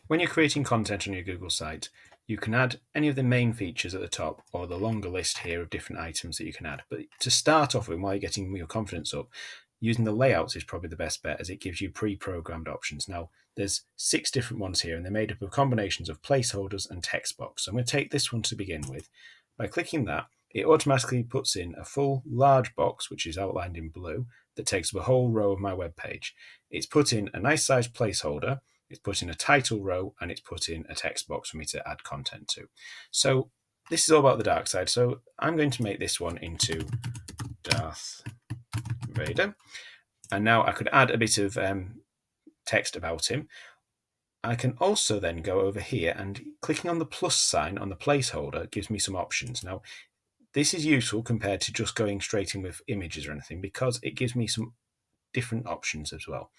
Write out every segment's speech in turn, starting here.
When you're creating content on your Google site, you can add any of the main features at the top or the longer list here of different items that you can add. But to start off with, while you're getting your confidence up, using the layouts is probably the best bet as it gives you pre-programmed options. Now, there's 6 different ones here and they're made up of combinations of placeholders and text box. So I'm going to take this one to begin with. By clicking that, it automatically puts in a full large box, which is outlined in blue, that takes up a whole row of my web page. It's put in a nice sized placeholder, it's put in a title row, and it's put in a text box for me to add content to. So this is all about the dark side. So I'm going to make this one into Darth Vader. And now I could add a bit of text about him. I can also then go over here and clicking on the plus sign on the placeholder gives me some options. Now, this is useful compared to just going straight in with images or anything because it gives me some different options as well.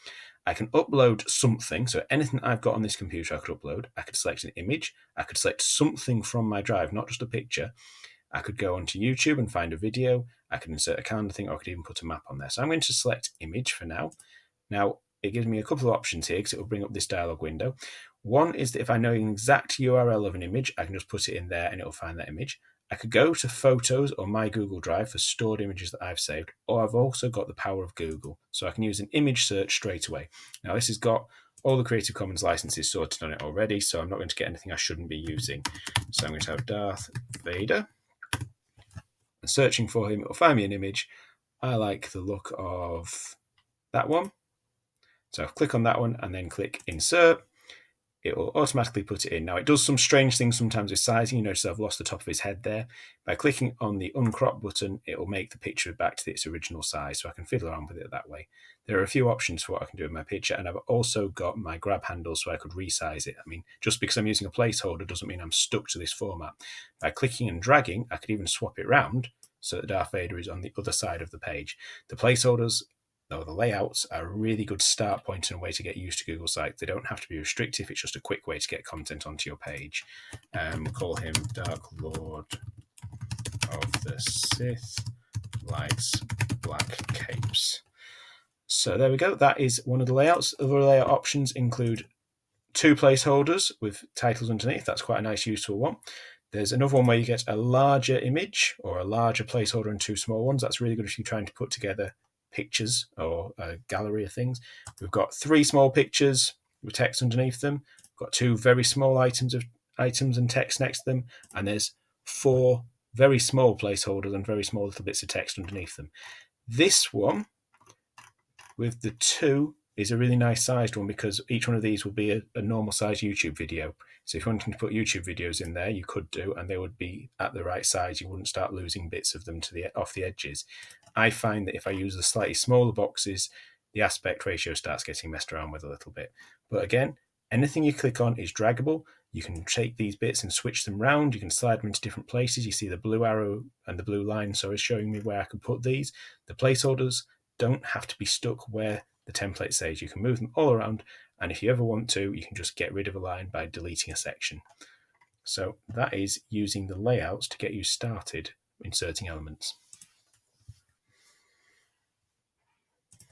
I can upload something, so anything I've got on this computer I could upload. I could select an image, I could select something from my drive, not just a picture. I could go onto YouTube and find a video, I could insert a calendar thing, or I could even put a map on there. So I'm going to select image for now. Now, it gives me a couple of options here because it will bring up this dialog window. One is that if I know an exact URL of an image, I can just put it in there and it will find that image. I could go to Photos or My Google Drive for stored images that I've saved, or I've also got the power of Google, so I can use an image search straight away. Now, this has got all the Creative Commons licenses sorted on it already, so I'm not going to get anything I shouldn't be using. So I'm going to have Darth Vader. And searching for him, it'll find me an image. I like the look of that one. So I'll click on that one and then click Insert. It will automatically put it in. Now, it does some strange things sometimes with sizing. You notice I've lost the top of his head there. By clicking on the uncrop button, it will make the picture back to its original size, so I can fiddle around with it that way. There are a few options for what I can do with my picture, and I've also got my grab handle so I could resize it. I mean, just because I'm using a placeholder doesn't mean I'm stuck to this format. By clicking and dragging, I could even swap it around so that Darth Vader is on the other side of the page. The placeholders, though the layouts are a really good start point and a way to get used to Google Sites. They don't have to be restrictive. It's just a quick way to get content onto your page. Call him Dark Lord of the Sith likes black capes. So there we go. That is one of the layouts. Other layout options include 2 placeholders with titles underneath. That's quite a nice, useful one. There's another one where you get a larger image or a larger placeholder and 2 small ones. That's really good if you're trying to put together pictures or a gallery of things. We've got 3 small pictures with text underneath them. We've got 2 very small items and text next to them, and there's 4 very small placeholders and very small little bits of text underneath them. This one with the 2 is a really nice sized one because each one of these will be a normal size YouTube video. So if you wanted to put YouTube videos in there, you could do, and they would be at the right size. You wouldn't start losing bits of them off the edges. I find that if I use the slightly smaller boxes, the aspect ratio starts getting messed around with a little bit. But again, anything you click on is draggable. You can take these bits and switch them around. You can slide them into different places. You see the blue arrow and the blue line, so it's showing me where I can put these. The placeholders don't have to be stuck where the template says. You can move them all around, and if you ever want to, you can just get rid of a line by deleting a section. So that is using the layouts to get you started inserting elements.